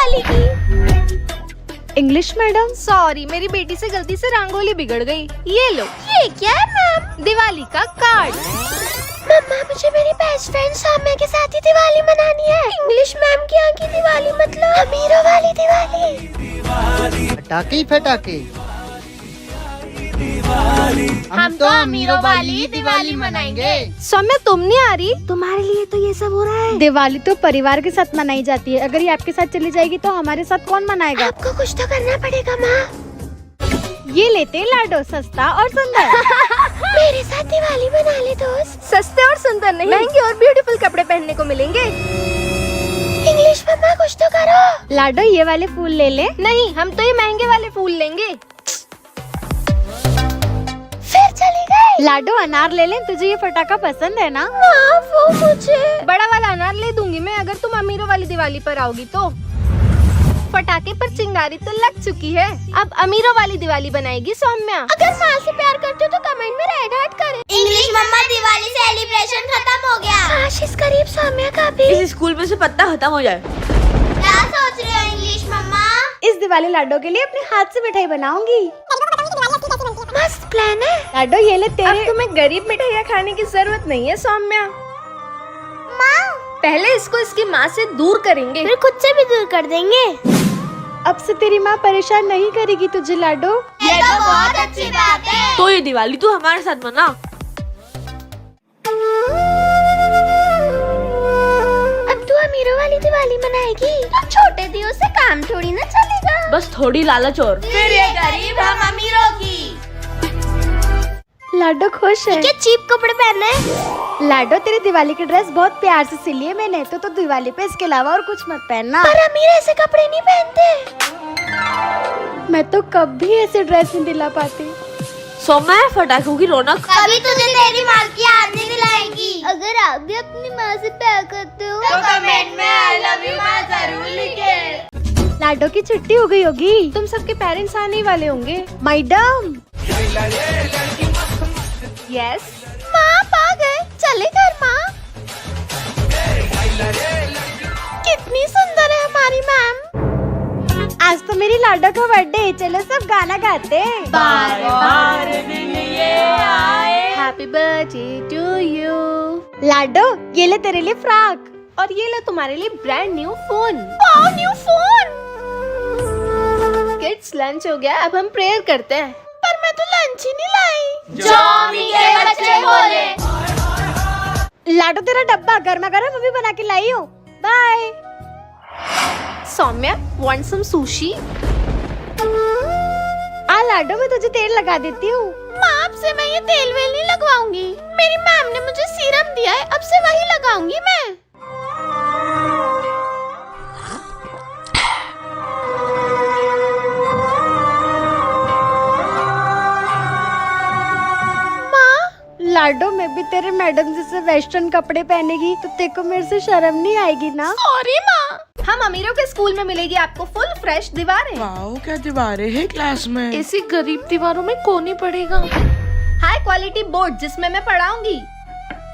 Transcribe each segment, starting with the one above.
दिवाली की। English madam, sorry, मेरी बेटी से गलती से रंगोली बिगड़ गई। ये लो। ये क्या है मैम? दिवाली का कार्ड। मम्मा, मुझे मेरी बेस्ट फ्रेंड सौम्या के साथ ही दिवाली मनानी है। इंग्लिश मैम की यहाँ की दिवाली मतलब अमीरों वाली दिवाली। फटाके फटाके, हम तो अमीरों वाली दिवाली मनाएंगे। सौम्या तुम नहीं आ रही? तुम्हारे लिए तो ये सब हो रहा है। दिवाली तो परिवार के साथ मनाई जाती है, अगर ये आपके साथ चली जाएगी तो हमारे साथ कौन मनाएगा? आपको कुछ तो करना पड़ेगा माँ। ये लेते लाडो, सस्ता और सुंदर। मेरे साथ दिवाली मना ले दोस्त। सस्ते और सुंदर नहीं, महंगे और ब्यूटीफुल कपड़े पहनने को मिलेंगे। इंग्लिश मम्मा कुछ तो करो। लाडो ये वाले फूल ले ले। नहीं, हम तो ये महंगे वाले फूल लेंगे। फिर चली गई। लाडो अनार ले ले, तुझे ये फटाका पसंद है ना? माँ, वो मुझे बड़ा वाला अनार ले दूंगी मैं अगर तुम अमीरों वाली दिवाली पर आओगी तो। फटाके पर चिंगारी तो लग चुकी है, अब अमीरों वाली दिवाली बनाएगी सौम्या। अगर माँ से प्यार करते हो तो कमेंट में रेड हार्ट करें। इंग्लिश मम्मा, दिवाली सेलिब्रेशन खत्म हो गया। काश इस करीब सौम्या का भी। इस स्कूल में से पत्ता खत्म हो जाए। क्या सोच रहे हो इंग्लिश मम्मा? इस दिवाली लाडो के लिए अपने हाथ से मिठाई बनाऊंगी। मस्त प्लान है। लाडो ये ले तेरे। अब तुम्हें गरीब मिठाइयाँ खाने की जरूरत नहीं है सौम्या। माँ, पहले इसको इसकी माँ से दूर करेंगे, फिर खुद से भी दूर कर देंगे। अब से तेरी माँ परेशान नहीं करेगी तुझे लाडो। ये तो बहुत अच्छी बात है। तो ये दिवाली तू हमारे साथ मना। अब तू अमीरों वाली दिवाली मनाएगी तो छोटे दियों से काम थोड़ी ना चलेगा। बस थोड़ी लालच और। फिर ये गरीब हम अमीरों की। लाडो खुश है। क्या चीप कपड़े पहने? लाडो तेरी दिवाली की ड्रेस बहुत प्यार से सिली है मैंने, तो दिवाली पे इसके अलावा और कुछ मत पहनना। पर अमीर ऐसे कपड़े नहीं पहनते। मैं तो कभी ऐसे ड्रेस नहीं दिला पाती। सौम्या है फटाखों की रौनक। कभी तुझे तेरी माँ की याद नहीं दिलाएगी। अगर आप भी अपनी माँ से प्यार करते हो तो कमेंट में आई लव यू माँ जरूर लिखें। लाडो की छुट्टी हो गई होगी। तुम सबके पेरेंट्स आने ही वाले होंगे। मैडम, यस माँ, आ गए। चले घर माँ। कितनी सुंदर है हमारी मैम। आज तो मेरी लाडो का बर्थडे, चलो सब गाना गाते। बार बार दिन ये आए। Happy birthday to you. लाडो ये ले तेरे लिए फ्रॉक। और ये लो तुम्हारे लिए brand new phone. Wow, new phone. Kids lunch हो गया, अब हम प्रेयर करते हैं। पर मैं तो लंच ही नहीं लाई। जो अम्मी के बच्चे बोले। लाडो तेरा डब्बा गर्मा गर्म अभी बना के लाई हूँ। Bye. Saumya, want some sushi? आ लाडो मैं तुझे तेल लगा देती हूँ। माँ, अब से मैं ये तेल वेल नहीं लगवाऊंगी। मेरी मैम ने मुझे सीरम दिया है, अब से वही लगाऊंगी मैं। लाडो मैं भी तेरे मैडम जैसे वेस्टर्न कपड़े पहनेगी तो तेरे को मेरे से शर्म नहीं आएगी ना? सॉरी माँ। हम अमीरों के स्कूल में मिलेगी आपको फुल फ्रेश दीवारें। वाओ, क्या दीवारें हैं क्लास में। ऐसी गरीब दीवारों में कौन ही पढ़ेगा। हाई क्वालिटी बोर्ड जिसमें मैं पढ़ाऊंगी।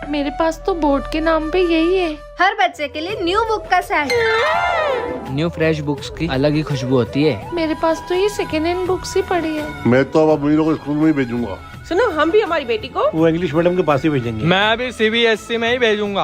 मेरे पास तो बोर्ड के नाम पे यही है। हर बच्चे के लिए न्यू बुक का सेट। न्यू फ्रेश बुक्स की अलग ही खुशबू होती है। मेरे पास तो ये सेकेंड हैंड बुक्स ही पड़ी है। मैं तो अब अमीरों को स्कूल में ही भेजूंगा। सुनो, हम भी हमारी बेटी को वो इंग्लिश मीडियम के पास ही भेजेंगे। मैं भी CBSE में ही भेजूंगा।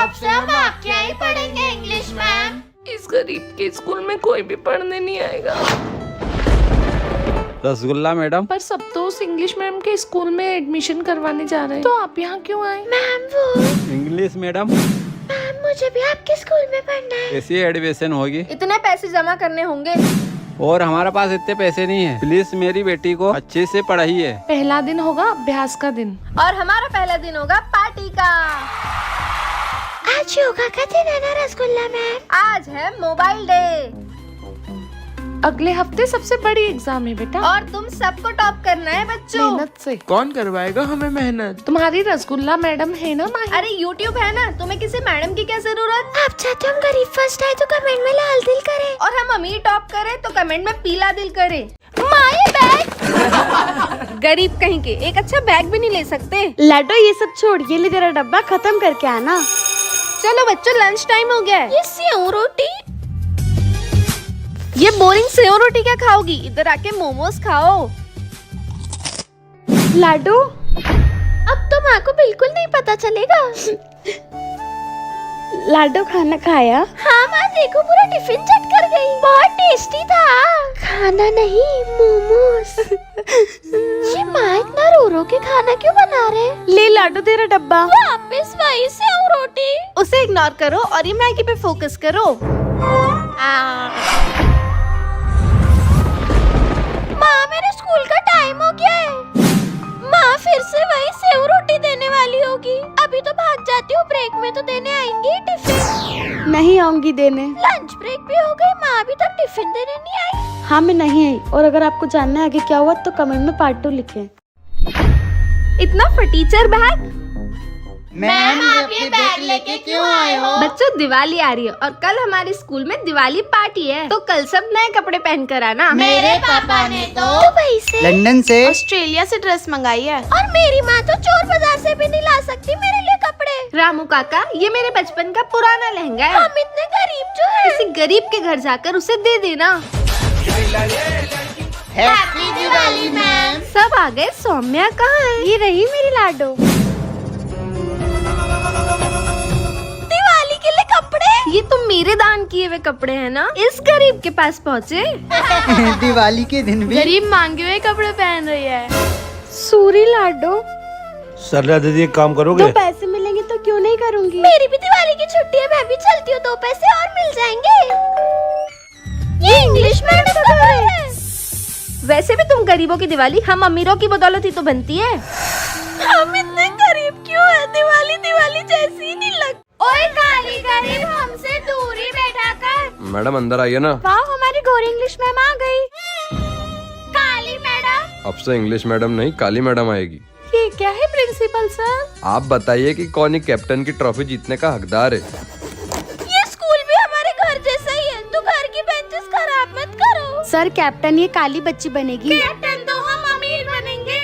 अब से हम आपके यहाँ ही पढ़ेंगे इंग्लिश मैम। इस गरीब के स्कूल में कोई भी पढ़ने नहीं आएगा। रसगुल्ला मैडम। पर सब तो उस इंग्लिश मैम के स्कूल में एडमिशन करवाने जा रहे हैं, तो आप यहाँ क्यों आए? मैम वो इंग्लिश मैडम, मैम मुझे भी आपके स्कूल में पढ़ना है। कैसी एडमिशन होगी? इतने पैसे जमा करने होंगे। और हमारे पास इतने पैसे नहीं है। प्लीज मेरी बेटी को अच्छे से पढ़ाइए। पहला दिन होगा अभ्यास का दिन, और हमारा पहला दिन होगा पार्टी का। आज योगा का दिन है ना रसगुल्ला मैम? आज है मोबाइल डे। अगले हफ्ते सबसे बड़ी एग्जाम है बेटा, और तुम सबको टॉप करना है बच्चों। मेहनत से। कौन करवाएगा हमें मेहनत? तुम्हारी रसगुल्ला मैडम है ना माही? अरे YouTube है ना, तुम्हें किसी मैडम की क्या जरूरत? आप चाहते हम गरीब फर्स्ट आए तो कमेंट में लाल दिल करें, और हम अमीर टॉप करें तो कमेंट में पीला दिल करें। My bag. गरीब कहीं के एक अच्छा बैग भी नहीं ले सकते। लाडो ये सब छोड़, ये ले तेरा डब्बा खत्म करके आना। चलो बच्चों, लंच टाइम हो गया है। ये सेव रोटी ये बोरिंग सेव रोटी क्या खाओगी? इधर आके मोमोज खाओ। लाडू अब तो माँ को बिल्कुल नहीं पता चलेगा। लाडू खाना खाया? हाँ माँ, देखो पूरा टिफिन चट कर गई। बहुत टेस्टी था। खाना नहीं, मोमोज। ये माँ इतना रो रो के खाना क्यों बना रहे? ले लाडू तेरा डब्बा। वापस वही सेव रोटी। उसे इग्नोर करो और ये मैगी पे फोकस करो। माँ मेरे स्कूल का टाइम हो गया है। माँ फिर से वही सेव रोटी देने वाली होगी। अभी तो भाग जाती हूँ, ब्रेक में तो देने आएंगी टिफिन। नहीं आऊंगी देने। लंच ब्रेक भी हो गई, माँ अभी तक टिफिन देने नहीं आई। हाँ मैं नहीं आई, और अगर आपको जानना है आगे क्या हुआ तो कमेंट में पार्ट 2 लिखें। इतना फटीचर बैग? मैम आप ये बैग लेके क्यों आए हो? बच्चों दिवाली आ रही है और कल हमारे स्कूल में दिवाली पार्टी है, तो कल सब नए कपड़े पहन कर आना। मेरे पापा ने तो दुबई से, लंदन से, ऑस्ट्रेलिया से ड्रेस मंगाई है। और मेरी माँ तो चोर बाजार से भी नहीं ला सकती मेरे लिए कपड़े। रामू काका, ये मेरे बचपन का पुराना लहंगा है। हम इतने गरीब जो है, किसी गरीब के घर जाकर उसे दे देना। Happy Diwali ma'am. सब आ गए, सौम्या कहाँ है? ये रही मेरी लाडू। दिवाली के लिए कपड़े? ये तो मेरे दान किए हुए कपड़े हैं ना, इस गरीब के पास पहुँचे। दिवाली के दिन भी गरीब मांगे हुए कपड़े पहन रही है। सूरी लाडू, सरला दीदी एक काम करोगे? तो पैसे मिलेंगे तो क्यों नहीं करूँगी। मेरी भी दिवाली की छुट्टी है, मैं भी चलती हूँ, 2 पैसे और मिल जाएंगे। ये इंग्लिश मैडम तो है। वैसे भी तुम गरीबों की दिवाली हम अमीरों की बदौलत ही तो बनती है। हम इतने गरीब क्यों है? दिवाली दिवाली जैसी नहीं लगती। ओए काली गरीब, हमसे दूर ही बैठा कर। मैडम अंदर आइए ना। वाह, हमारी गोरी इंग्लिश मैम आ गई। काली मैडम? अब से इंग्लिश मैडम नहीं, काली मैडम आएगी। ये क्या है प्रिंसिपल सर? आप बताइए कि कौन ही कैप्टन की ट्रॉफी जीतने का हकदार है। ये स्कूल भी हमारे घर जैसा ही है, तू घर की बेंचेस खराब मत करो। सर कैप्टन ये काली बच्ची बनेगी। कैप्टन तो हम अमीर बनेंगे।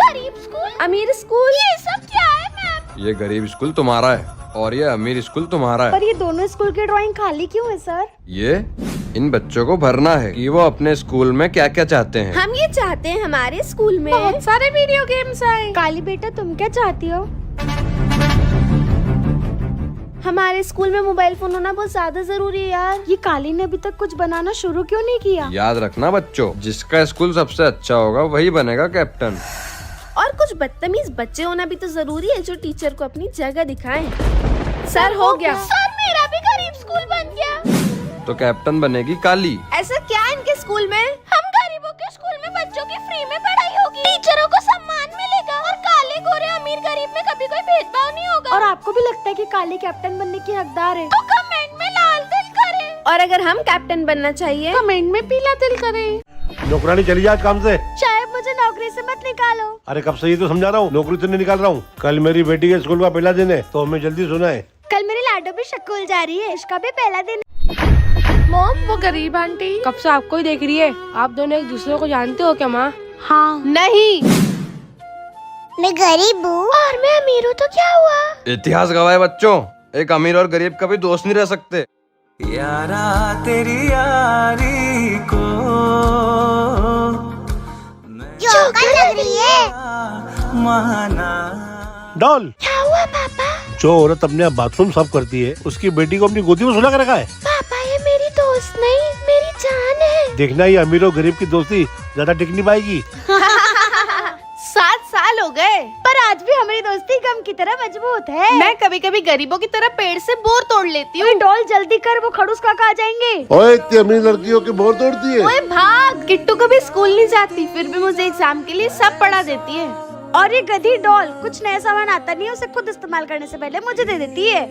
गरीब स्कूल, अमीर स्कूल, ये सब क्या है मैम? ये गरीब स्कूल तुम्हारा है और ये अमीर स्कूल तुम्हारा है। पर ये दोनों स्कूल की ड्राइंग खाली क्यों है सर? ये इन बच्चों को भरना है कि वो अपने स्कूल में क्या क्या चाहते हैं। हम ये चाहते हैं हमारे स्कूल में बहुत सारे वीडियो गेम्स आए। काली बेटा तुम क्या चाहती हो? हमारे स्कूल में मोबाइल फोन होना बहुत ज्यादा जरूरी है यार। ये काली ने अभी तक कुछ बनाना शुरू क्यों नहीं किया? याद रखना बच्चों, जिसका स्कूल सबसे अच्छा होगा वही बनेगा कैप्टन। और कुछ बदतमीज बच्चे होना भी तो जरूरी है जो टीचर को अपनी जगह दिखाएं। सर हो गया। सर मेरा भी गरीब स्कूल बन गया। तो कैप्टन बनेगी काली। ऐसा क्या है इनके स्कूल में? हम गरीबों के स्कूल में बच्चों की फ्री में पढ़ाई होगी, टीचरों को सम्मान मिलेगा और काले गोरे अमीर गरीब में कभी कोई भेदभाव नहीं होगा। और आपको भी लगता है कि काली कैप्टन बनने की हकदार है? तो कमेंट में लाल दिल करें। और अगर हम कैप्टन बनना चाहिए, कमेंट में पीला दिल करें। नौकरानी चली जा काम से। शायद मुझे नौकरी से मत निकालो। अरे कब से ये तो समझा रहा हूँ, नौकरी तो नहीं निकाल रहा हूँ। कल मेरी बेटी के स्कूल का पहला दिन है तो हमें जल्दी सुना है। कल मेरी लाडू भी स्कूल जा रही है, इसका भी पहला दिन। मॉम, वो गरीब आंटी कब से आपको ही देख रही है। आप दोनों एक दूसरे को जानते हो क्या माँ? हाँ। नहीं। मैं गरीब हूँ और मैं अमीर हूँ तो क्या हुआ? इतिहास गवाह है बच्चों, एक अमीर और गरीब कभी दोस्त नहीं रह सकते। यारा तेरी यारी को जोकर लग रही है। माना। डॉल, क्या हुआ पापा? जो औरत अपने आप बाथरूम साफ करती है उसकी बेटी को अपनी गोदी में सुला कर रखा है। पापा ये मेरी दोस्त नहीं, मेरी जान है। देखना ये अमीर और गरीब की दोस्ती ज्यादा टिक नहीं पाएगी। 7 साल हो गए पर आज भी हमारी दोस्ती गम की तरह मजबूत है। मैं कभी कभी गरीबों की तरह पेड़ से बोर तोड़ लेती हूँ। डॉल जल्दी कर, वो खड़ूस काका आ जाएंगे। ओए इतनी अमीर लड़कियों की बोर तोड़ती है। ओए भाग, किट्टू कभी स्कूल नहीं जाती फिर भी मुझे एग्जाम के लिए सब पढ़ा देती है। और ये गधी डॉल कुछ नया सामान आता नहीं है, उसे खुद इस्तेमाल करने से पहले मुझे दे देती है।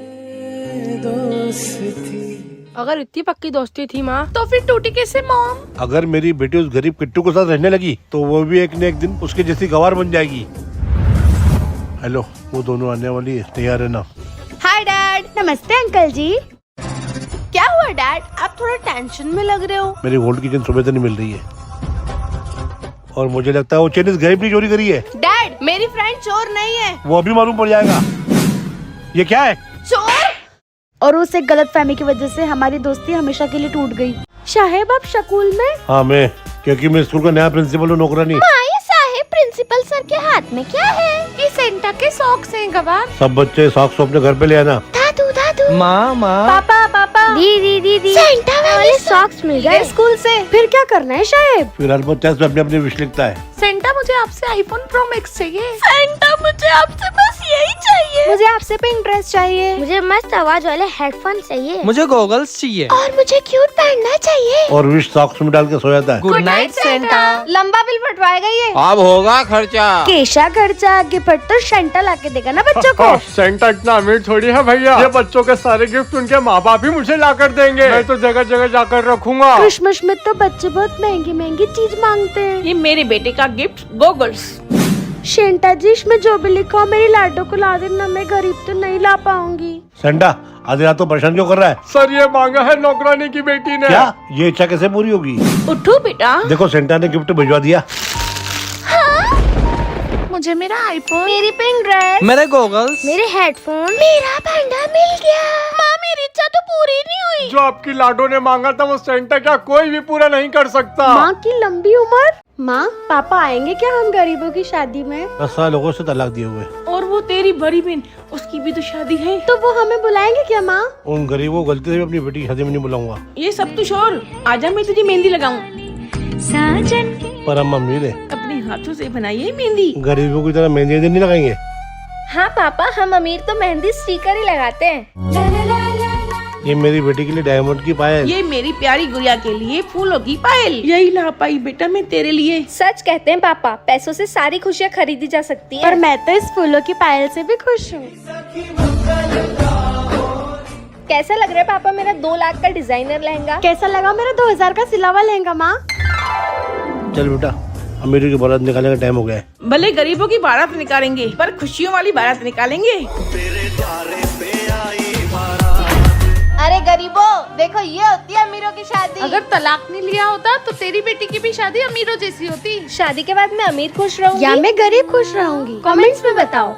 अगर इतनी पक्की दोस्ती थी माँ तो फिर टूटी कैसे मॉम? अगर मेरी बेटी उस गरीब किट्टू के साथ रहने लगी तो वो भी एक न एक दिन उसके जैसी गवार बन जाएगी। हेलो, वो दोनों आने वाली है, तैयार है ना? Hi dad. नमस्ते अंकल जी। क्या हुआ डैड, आप थोड़ा टेंशन में लग रहे हो। मेरी गोल्ड की चेन सुबह से नहीं मिल रही है और मुझे लगता है वो चेन इस गरीब ने चोरी करी है। डैड मेरी फ्रेंड चोर नहीं है। वो अभी मालूम पड़ जाएगा। ये क्या है? चोर? और उस एक गलत फहमी की वजह से हमारी दोस्ती हमेशा के लिए टूट गई। साहेब आप स्कूल में? हाँ मैं, क्योंकि मैं स्कूल का नया प्रिंसिपल हूँ, नौकरानी। माए साहेब, प्रिंसिपल सर के हाथ में क्या है? ये सेंटा के सॉक्स हैं गवार। सब बच्चे सॉक्स अपने घर पे ले आना। दादू दादू, माँ माँ पापा पापा, दीदी दीदी, सेंटा वाले सॉक्स मिल गए। स्कूल से फिर क्या करना है साहेब? फिर हर बच्चा इसमें अपनी अपनी विश लिखता है। सेंटा मुझे आपसे आईफोन प्रो मैक्स चाहिए। सेंटा मुझे आपसे बस यही चाहिए। मुझे आपसे पिंटरेस्ट चाहिए। मुझे मस्त आवाज वाले हेडफोन चाहिए मुझे गॉगल्स चाहिए। और मुझे क्यूट पहनना चाहिए। और विश सॉक्स में डाल के सो जाता है। Good night Santa. लंबा बिल फटवाएगा ये। अब होगा खर्चा। केशा खर्चा गिफ्ट तो सेंटा लाके देगा ना बच्चों को। सेंटा इतना अमीर थोड़ी है भैया, ये बच्चों के सारे गिफ्ट उनके माँ बाप ही मुझे ला कर देंगे। मैं तो जगह जगह जाकर रखूंगा। क्रिसमस में तो बच्चे बहुत महंगी महंगी चीज मांगते हैं। ये मेरे बेटे का गिफ्ट गोगल्स। सेंटा जी इसमें जो भी लिखा हो मेरी लाडो को ला देना, मैं गरीब तो नहीं ला पाऊंगी। सेंटा आधी रात तो परेशान क्यों कर रहा है? सर ये मांगा है नौकरानी की बेटी ने। क्या ये इच्छा कैसे पूरी होगी? उठो बेटा। देखो सेंटा ने गिफ्ट भिजवा दिया। मुझे मेरा आईफोन, मेरी पिंटरेस्ट, मेरे गॉगल्स, मेरे हेडफोन, मेरा पांडा मिल गया। माँ मेरी इच्छा तो पूरी नहीं हुई। जो आपकी लाडो ने मांगा था वो सेंटा क्या कोई भी पूरा नहीं कर सकता। माँ की लंबी उम्र। माँ पापा आएंगे क्या हम गरीबों की शादी में? 10 साल लोगों से तलाक दिए हुए। और वो तेरी बड़ी बहन, उसकी भी तो शादी है। तो वो हमें बुलाएंगे क्या माँ? उन गरीबों को गलती से भी अपनी बेटी की शादी में नहीं बुलाऊंगा। ये सब तो छोड़, आजा मैं तुझे मेहंदी लगाऊं। पर हम अमीर है, अपने हाथों से बनाइए मेहंदी। गरीबों की तरह मेहंदी नहीं लगाएंगे। हाँ पापा, हम अमीर तो मेहंदी स्टिकर ही लगाते हैं। ये मेरी बेटी के लिए डायमंड की पायल। ये मेरी प्यारी गुड़िया के लिए फूलों की पायल। यही ला पाई बेटा मैं तेरे लिए। सच कहते हैं पापा, पैसों से सारी खुशियाँ खरीदी जा सकती है। पर मैं तो इस फूलों की पायल से भी खुश हूँ। कैसा लग रहा है पापा मेरा 2 लाख का डिजाइनर लहंगा? कैसा लगा मेरा 2000 का सिलावा लहंगा माँ? चल बेटा, अमीरों की बारात निकालने का टाइम हो गया है। भले गरीबों की बारात निकालेंगे पर खुशियों वाली बारात निकालेंगे। अरे गरीबों, देखो ये होती है अमीरों की शादी। अगर तलाक नहीं लिया होता तो तेरी बेटी की भी शादी अमीरों जैसी होती। शादी के बाद मैं अमीर खुश रहूंगी या मैं गरीब खुश रहूंगी? कमेंट्स में बताओ।